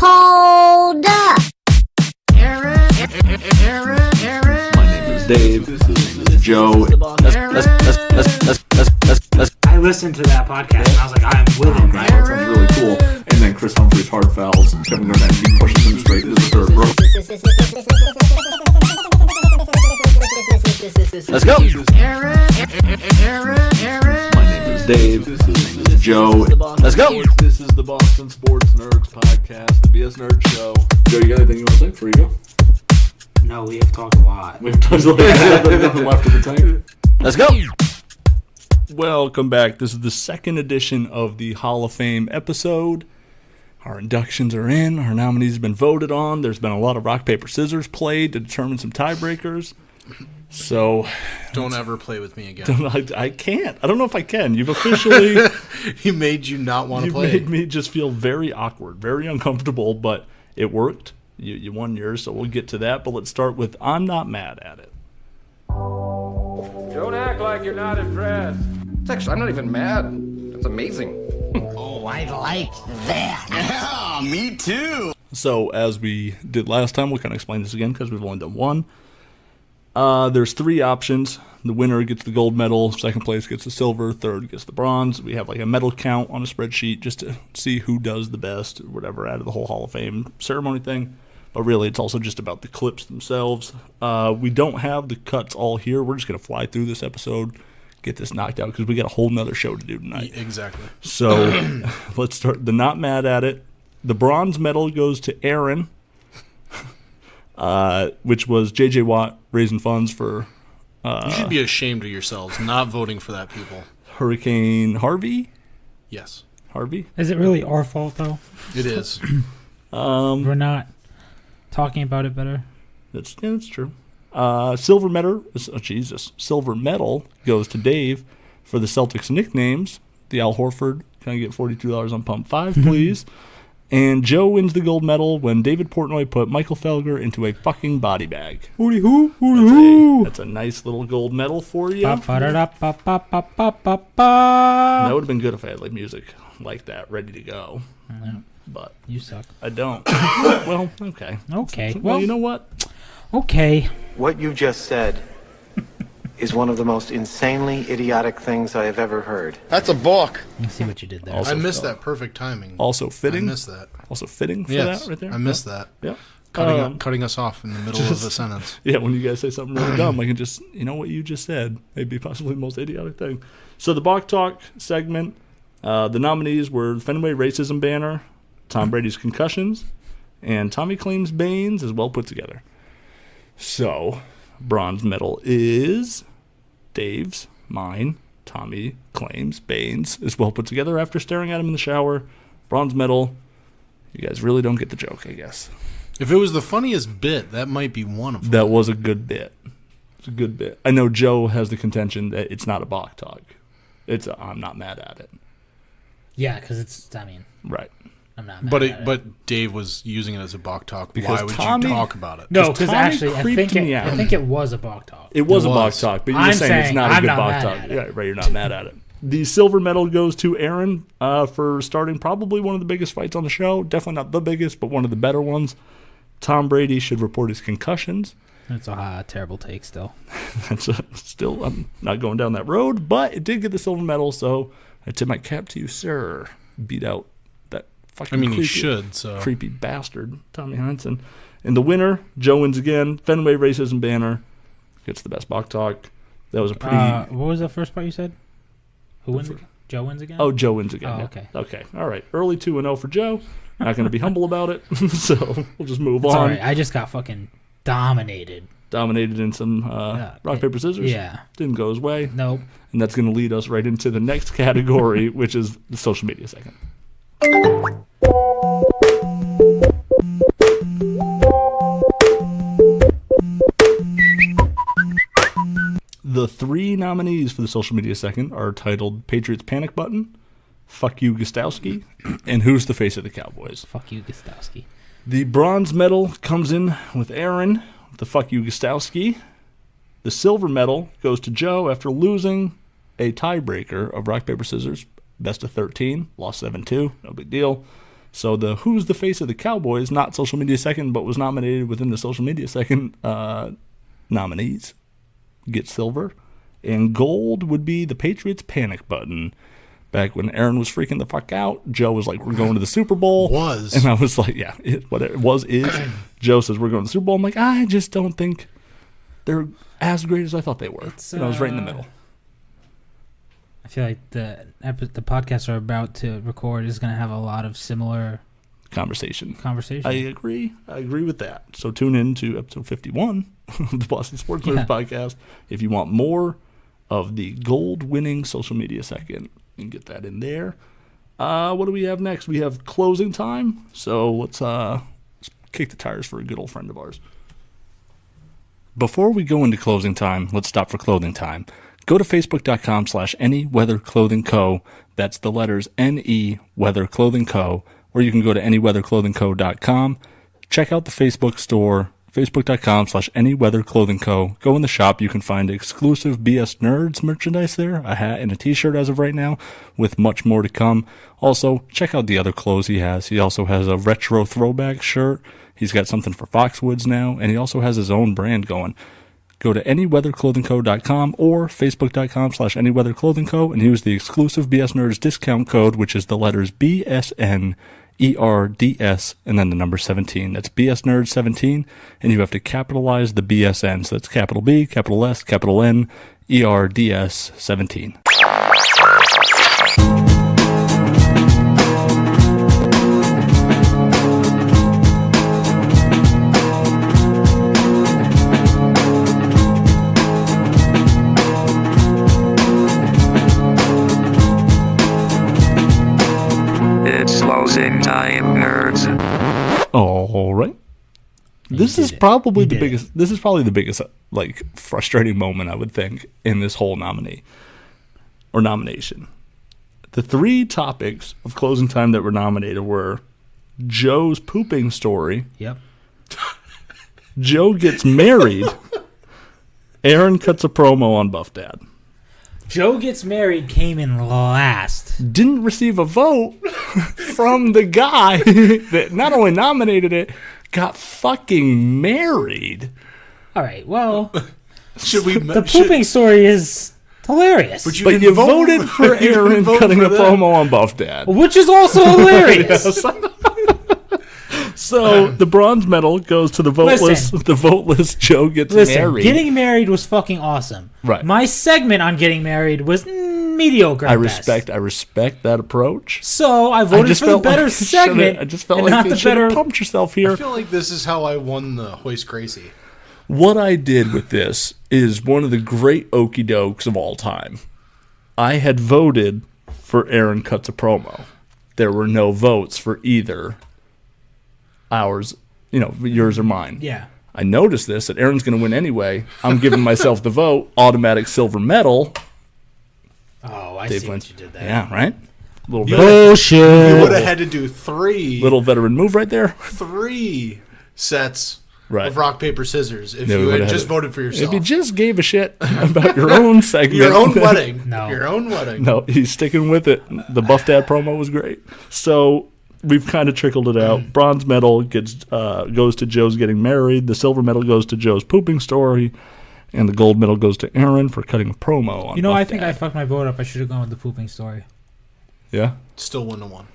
Hold up. Aaron. My name is Dave. This is Joe. I listened to that podcast and I was like, I'm with him. That sounds really cool. And then Chris Humphrey's hard fouls. Kevin Garnett pushes him straight to the third row. Let's go. My name is Dave. This is Joe. Let's go. This is the Boston Sports Nerds Podcast, the B.S.N Show. Joe, you got anything you want to say before you go? No, we have talked a lot. We've touched nothing left of the tank. Let's go. Welcome back. This is the second edition of the Hall of Fame episode. Our inductions are in. Our nominees have been voted on. There's been a lot of rock, paper, scissors played to determine some tiebreakers. So, don't ever play with me again. I can't. I don't know if I can. You've officially... He made you not want to play. You made me just feel very awkward, very uncomfortable, but it worked. You won yours, so we'll get to that. But let's start with I'm not mad at it. Don't act like you're not impressed. It's actually, I'm not even mad. It's amazing. Oh, I like that. Yeah, me too. So, as we did last time, we'll kind of explain this again because we've only done one. There's three options. The winner gets the gold medal, second place gets the silver, third gets the bronze. We have like a medal count on a spreadsheet just to see who does the best or whatever out of the whole Hall of Fame ceremony thing. But really, it's also just about the clips themselves. We don't have the cuts all here. We're just going to fly through this episode, get this knocked out, because we got a whole nother show to do tonight. Exactly. So let's start. The not mad at it. The bronze medal goes to Aaron, which was J.J. Watt raising funds for... you should be ashamed of yourselves not voting for that, people. Hurricane Harvey? Yes. Harvey? Is it really our fault, though? It is. We're not talking about it better. That's true. Silver medal. Oh, Jesus. Silver medal goes to Dave for the Celtics nicknames. The Al Horford. Can I get $42 on pump 5, please? And Joe wins the gold medal when David Portnoy put Michael Felger into a fucking body bag. Hooty hoo, hooty hoo. That's a nice little gold medal for you. That That would have been good if I had like music like that ready to go. But you suck. I don't. Well, okay. Okay. Well, you know what? Okay. What you just said is one of the most insanely idiotic things I have ever heard. That's a book. Let's see what you did there. Also, I missed that perfect timing. Also fitting. I missed that. Also fitting for Yes, that right there. I missed that. Yeah. Cutting us off in the middle of the sentence. Yeah, when you guys say something really dumb, I can just, you know what you just said, maybe possibly the most idiotic thing. So the Bach Talk segment, the nominees were Fenway Racism Banner, Tom Brady's Concussions, and Tommy Claims Baines is well put together. So, bronze medal is Dave's, mine, Tommy Claims Baines is well put together after staring at him in the shower. Bronze medal, you guys really don't get the joke, I guess. If it was the funniest bit, that might be one of them. That was a good bit. It's a good bit. I know Joe has the contention that it's not a Bach Talk. I'm not mad at it. Yeah, because Right. I'm not mad at it. But Dave was using it as a Bach Talk. Because Why would Tommy- you talk about it? No, because Tommy actually, I creeped me out. think it was a Bach Talk. It was It a Bach was. Talk, but you're I'm saying it's saying not a I'm good not Bach mad Talk. at it. Yeah, right, you're not mad at it. The silver medal goes to Aaron for starting probably one of the biggest fights on the show. Definitely not the biggest, but one of the better ones. Tom Brady should report his concussions. That's a terrible take still. That's still, I'm not going down that road, but it did get the silver medal, so I tip my cap to you, sir. Beat out that fucking you should, so. creepy bastard, Tommy Heinsohn. And the winner, Joe wins again. Fenway Racism Banner gets the best Bach Talk. That was a pretty... what was the first part you said? Who wins again? Joe wins again? Oh, Joe wins again. Oh, yeah. okay. Okay, all right. Early 2-0 for Joe. Not going to be humble about it, so we'll just move It's on. all right. I just got fucking dominated. Dominated in some rock, paper, scissors. Yeah. Didn't go his way. Nope. And that's going to lead us right into the next category, which is the social media segment. The three nominees for the social media segment are titled Patriots Panic Button, Fuck You Gostowski, and Who's the Face of the Cowboys. Fuck you, Gostowski. The bronze medal comes in with Aaron, the Fuck You Gostowski. The silver medal goes to Joe after losing a tiebreaker of rock, paper, scissors. Best of 13, lost 7-2, no big deal. So the Who's the Face of the Cowboys, not social media second, but was nominated within the social media second nominees, get silver. And gold would be the Patriots panic button. Back when Aaron was freaking the fuck out, Joe was like, we're going to the Super Bowl. Was. And I was like, yeah, what it was is. Joe says, we're going to the Super Bowl. I'm like, I just don't think they're as great as I thought they were. I was right in the middle. I feel like the podcast we're about to record is going to have a lot of similar conversation. I agree with that. So tune in to episode 51 of the Boston Sports Nerds podcast if you want more of the gold-winning social media second. You can get that in there. What do we have next? We have closing time. So let's kick the tires for a good old friend of ours. Before we go into closing time, let's stop for clothing time. Go to facebook.com/anyweatherclothingco. That's the letters NE Weather Clothing Co. Or you can go to anyweatherclothingco.com. Check out the Facebook store, facebook.com/anyweatherclothingco. Go in the shop. You can find exclusive B.S. Nerds merchandise there, a hat and a t-shirt as of right now, with much more to come. Also, check out the other clothes he has. He also has a retro throwback shirt. He's got something for Foxwoods now, and he also has his own brand going. Go to anyweatherclothingco.com or facebook.com/anyweatherclothingco and use the exclusive BS Nerds discount code, which is the letters B.S.N. ERDS and then the number 17. That's BS Nerd 17, and you have to capitalize the B.S.N. So that's capital B, capital S, capital N, ERDS 17. Closing time, nerds. All right. This is probably the biggest. This is probably the biggest, like, frustrating moment I would think in this whole nomination. The three topics of closing time that were nominated were Joe's pooping story. Yep. Joe gets married. Aaron cuts a promo on Buff Dad. Joe Gets Married came in last. Didn't receive a vote from the guy that not only nominated it, got fucking married. All right, well, the pooping story is hilarious. But you voted for Aaron cutting a promo on Buff Dad. Which is also hilarious. So the bronze medal goes to the voteless. The voteless Joe Gets Married. Getting married was fucking awesome. Right. My segment on getting married was mediocre. I respect that approach. So I voted for the better segment. I just felt like you should have pumped yourself here. I feel like this is how I won the Hoist Gracie. What I did with this is one of the great okie dokes of all time. I had voted for Aaron Cuts a Promo. There were no votes for either ours, yours or mine. Yeah. I noticed this, that Aaron's going to win anyway. I'm giving myself the vote, automatic silver medal. Oh, I Dave see wins. what you did there. Yeah, right? Bullshit. You would have had to do little veteran move right there. 3 sets right. of rock, paper, scissors if you had just voted for yourself. If you just gave a shit about your own segment. Your own wedding. No. Your own wedding. No, he's sticking with it. The Buff Dad promo was great. So we've kind of trickled it out. Bronze medal goes to Joe's getting married. The silver medal goes to Joe's pooping story. And the gold medal goes to Aaron for cutting a promo on Buff I think Dad. I fucked my vote up. I should have gone with the pooping story. Yeah? Still wouldn't have won.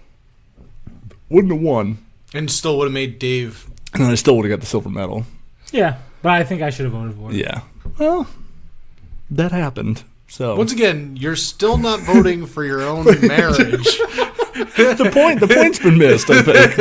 Wouldn't have won. And still would have made Dave. And then I still would have got the silver medal. Yeah, but I think I should have voted for it. Yeah. Well, that happened. So once again, you're still not voting for your own marriage. The point's been missed, I think.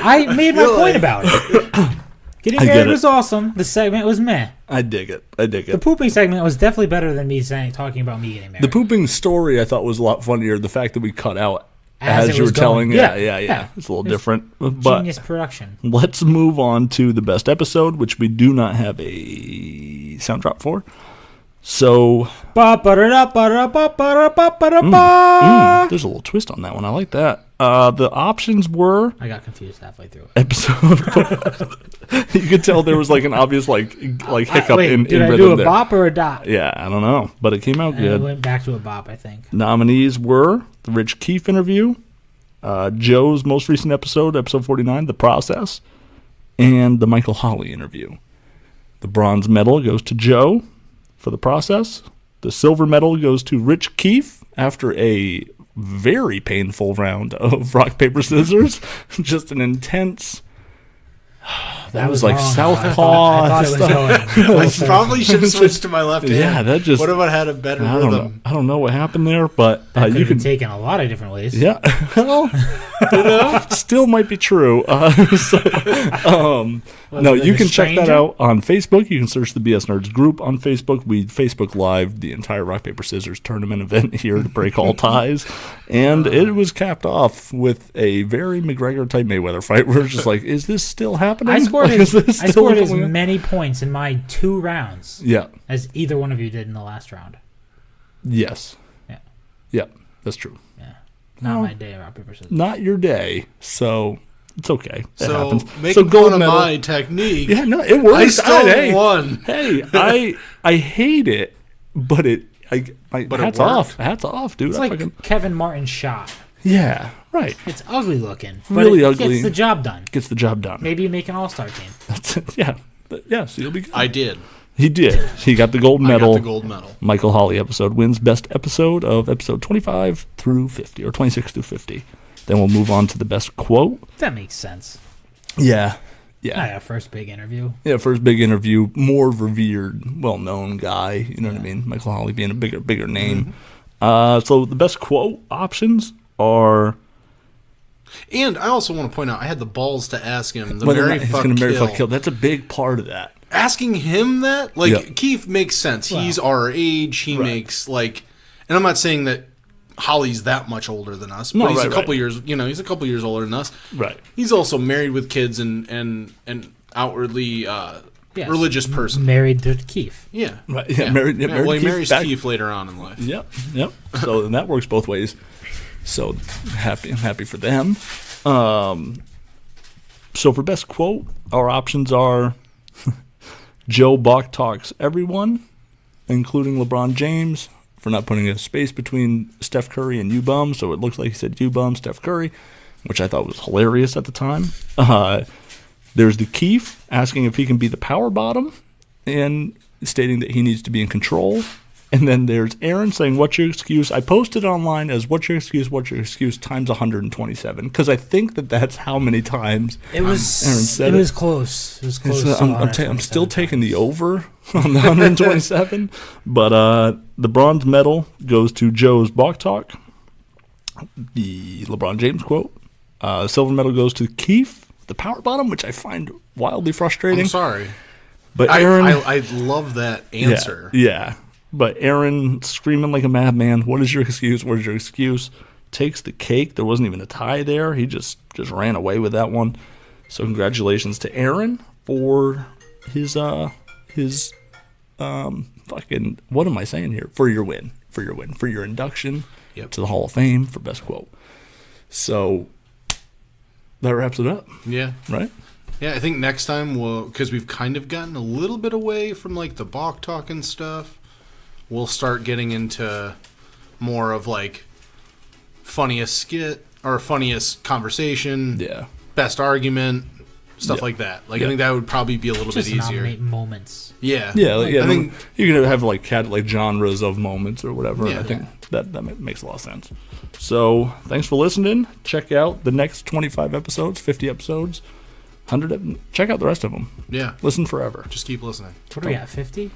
I made my point about it. Getting married was awesome. The segment was meh. I dig it. The pooping segment was definitely better than me talking about me getting married. The pooping story I thought was a lot funnier. The fact that we cut out as you were telling. Yeah. It's a little different. But genius production. Let's move on to the best episode, which we do not have a sound drop for. So there's a little twist on that one. I like that. The options were. I got confused halfway through it. Episode. You could tell there was like an obvious like hiccup in did rhythm I do a there. bop or a dot? Yeah, I don't know, but it came out good. I went back to a bop, I think. Nominees were the Rich Keefe interview, Joe's most recent episode 49, The Process, and the Michael Holley interview. The bronze medal goes to Joe for The Process. The silver medal goes to Rich Keefe after a very painful round of rock, paper, scissors. Just an intense... That was like wrong. Southpaw. I thought it was going. I probably should have switched to my left hand. Yeah, that just... What if I had a better rhythm? I don't know what happened there, but That could you have been can... taken a lot of different ways. Yeah, well, still might be true. No, you can check that out on Facebook. You can search the BS Nerds group on Facebook. We Facebook Live the entire rock, paper, scissors tournament event here to break all ties. And it was capped off with a very McGregor type Mayweather fight where it's just like, is this still happening? I scored, Like, I scored as many points in my 2 rounds Yeah. as either one of you did in the last round. Yes. Yeah. Yeah, that's true. Yeah. Not my day, rock, paper, scissors. Not your day, so it's okay. It So happens. making gold fun of medal. my technique. Yeah, no, it works. I still Hey, won. Hey, I hate it, but hats worked. off. Hats off, dude. It's I like fucking, Kevin Martin's shot. yeah, right. It's ugly looking, but Really it ugly. gets the job done. Gets the job done. Maybe you make an all-star team. That's it. Yeah. Yeah, so you'll be good. I did. He did. He got the gold I medal. got the gold medal. Michael Holley episode wins best episode of episode 25 through 50, or 26 through 50. Then we'll move on to the best quote. That makes sense. Yeah. First big interview. Yeah, first big interview, more revered, well-known guy. You know what I mean? Michael Holley being a bigger name. So the best quote options are... And I also want to point out, I had the balls to ask him the whether or Mary not he's fuck going to marry, kill. fuck, kill. That's a big part of that. Asking him that, like, Yeah. Keith makes sense. He's our age. He makes, like... And I'm not saying that Holly's that much older than us, but No, he's right, a couple right. years, he's a couple years older than us. Right. He's also married with kids and outwardly Yes. religious person. Married to Keith. Yeah. Right. Yeah, married Well, he Keith marries back- Keith later on in life. Yep. So and that works both ways. So I'm happy for them. So for best quote, our options are Joe Bach talks everyone, including LeBron James, for not putting a space between Steph Curry and you bum, so it looks like he said you bum, Steph Curry, which I thought was hilarious at the time. There's the Keefe asking if he can be the power bottom and stating that he needs to be in control. And then there's Aaron saying, what's your excuse? I posted online as what's your excuse times 127, because I think that's how many times It was said it was close. It was close. so to I'm still 127 taking the over on the 127. But the bronze medal goes to Joe's Bach Talk, the LeBron James quote. Silver medal goes to Keefe, the power bottom, which I find wildly frustrating. I'm sorry. But I Aaron, love that answer. Yeah. But Aaron screaming like a madman, what is your excuse? What is your excuse? Takes the cake. There wasn't even a tie there. He just ran away with that one. So congratulations to Aaron for his fucking, what am I saying here? For your win. For your induction to the Hall of Fame for best quote. So that wraps it up. Yeah. Right? Yeah, I think next time because we've kind of gotten a little bit away from like the Bach talk and stuff, we'll start getting into more of like funniest skit or funniest conversation, best argument, stuff like that. Like I think that would probably be a little Just bit easier. nominate moments. Yeah, I think you can have like genres of moments or whatever. Yeah. I think that makes a lot of sense. So thanks for listening. Check out the next 25 episodes, 50 episodes, 100. Check out the rest of them. Yeah, Listen forever. just keep listening. What are we at? 50?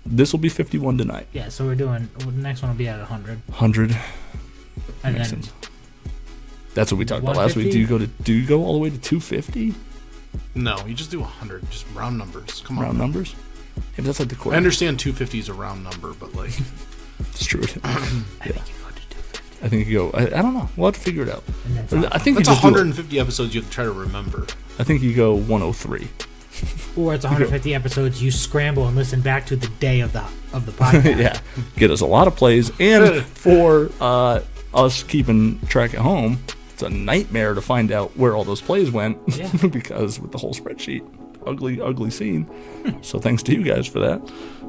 This will be 51 tonight. Yeah. So the next one will be at 100. 100. And Makes then sense. That's what we talked about last week. 150? Do you go all the way to 250? No, you just do 100, just round numbers. Come on, Round numbers? Yeah, but that's like the I quarter. understand 250 is a round number, but like It's true. I think you go to 250. I think you go. I don't know. We'll have to figure it out. And then I think that's you just do it. 150 episodes you have to try to remember. I think you go 103. Or it's 150 episodes. You scramble and listen back to the day of the podcast. Yeah, get us a lot of plays, and for us keeping track at home, it's a nightmare to find out where all those plays went. Yeah. Because with the whole spreadsheet, ugly scene. So thanks to you guys for that.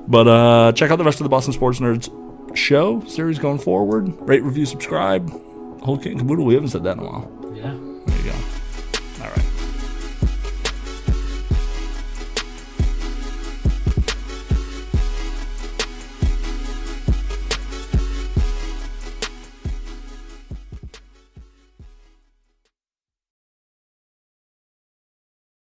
But check out the rest of the Boston Sports Nerds show series going forward. Rate, review, subscribe. Whole kit and caboodle. We haven't said that in a while.